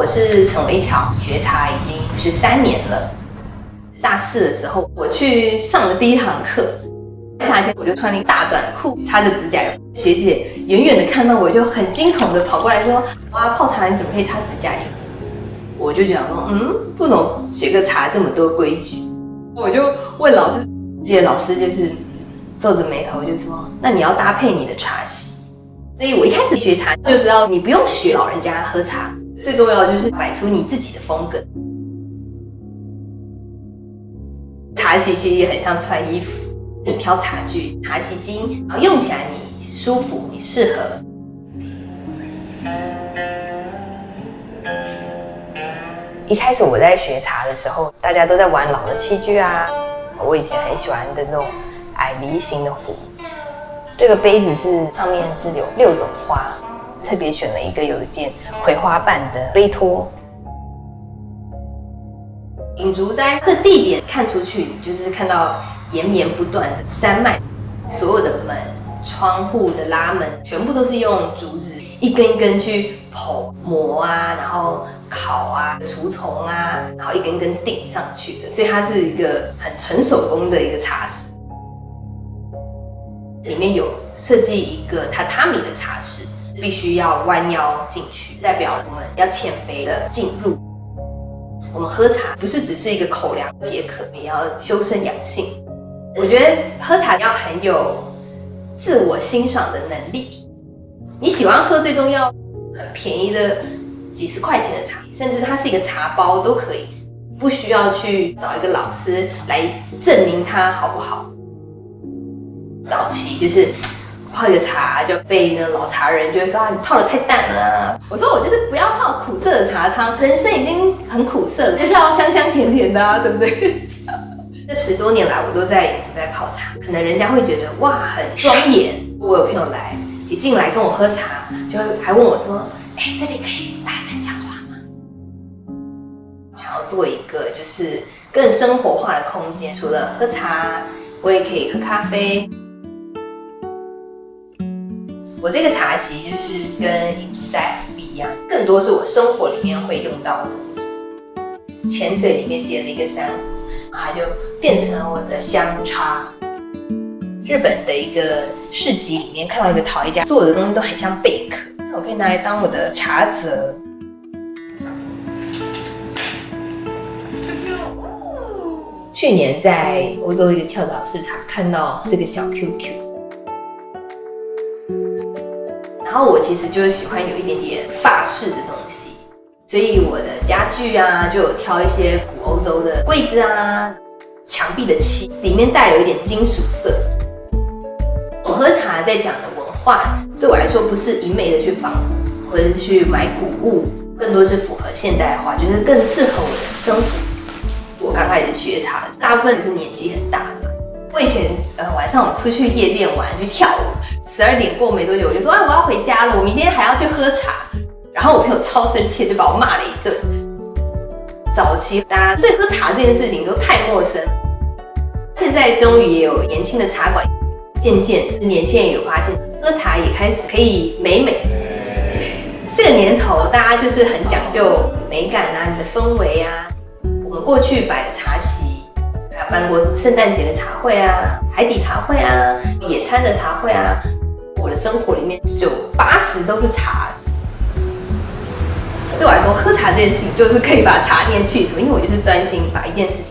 我是陈微巧，学茶已经13年了。大4的时候，我去上了第一堂课。夏天我就穿了一个大短裤，擦着指甲油。学姐远远的看到我，就很惊恐的跑过来说：“哇，泡茶你怎么可以擦指甲油？”我就讲说：“副总学个茶这么多规矩。”我就问老师，记得老师就是皱着眉头就说：“那你要搭配你的茶席。”所以我一开始学茶就知道，你不用学老人家喝茶，最重要的就是摆出你自己的风格。茶席其实也很像穿衣服，你挑茶具、茶席巾，然后用起来你舒服、你适合。一开始我在学茶的时候，大家都在玩老的器具啊。我以前很喜欢的这种矮梨形的壶，这个杯子上面是有6种花，特别选了一个有一点葵花瓣的杯托。影竹斋的地点看出去，就是看到延绵不断的山脉，所有的门、窗户的拉门全部都是用竹子一根一根去剖磨啊，然后烤啊、除虫啊，然后一根根顶上去的，所以它是一个很纯手工的一个茶室。里面有设计一个榻榻米的茶室，必须要弯腰进去，代表我们要谦卑的进入。我们喝茶不是只是一个口粮解渴，也要修身养性。我觉得喝茶要很有自我欣赏的能力。你喜欢喝最重要，很便宜的几十块钱的茶，甚至它是一个茶包都可以，不需要去找一个老师来证明它好不好。早期就是泡一个茶就被那老茶人就会说你泡得太淡了啊。我说我就是不要泡苦涩的茶汤，人生已经很苦涩了，就是要香香甜甜的啊，对不对？这10多年来我都在泡茶，可能人家会觉得哇很庄严。我有朋友来，一进来跟我喝茶，就还问我说：“这里可以大声讲话吗？”想要做一个就是更生活化的空间，除了喝茶，我也可以喝咖啡。我这个茶席就是跟影竹斋不一样，更多是我生活里面会用到的东西。潜水里面捡了一个珊瑚，它就变成了我的香茶。日本的一个市集里面看到一个陶艺家做的东西都很像贝壳，我可以拿来当我的茶则。去年在欧洲一个跳蚤市场看到这个小 QQ。然后我其实就喜欢有一点点法式的东西，所以我的家具啊就有挑一些古欧洲的柜子啊，墙壁的漆里面带有一点金属色。我喝茶在讲的文化，对我来说不是一昧的去仿古或者是去买古物，更多是符合现代化，就是更适合我的生活。我刚开始学茶，大部分是年纪很大的。我以前晚上我们出去夜店玩去跳舞，12点过没多久我就说我要回家了，我明天还要去喝茶。然后我朋友超生气，就把我骂了一顿。早期大家对喝茶这件事情都太陌生，现在终于也有年轻的茶馆，渐渐年轻人也有发现喝茶也开始可以美。这个年头大家就是很讲究美感啊，你的氛围啊。我们过去摆的茶席，还有办过圣诞节的茶会啊，海底茶会啊，野餐的茶会啊。我的生活里面80%都是茶。对我来说，喝茶这件事情就是可以把茶念去除，因为我就是专心把一件事情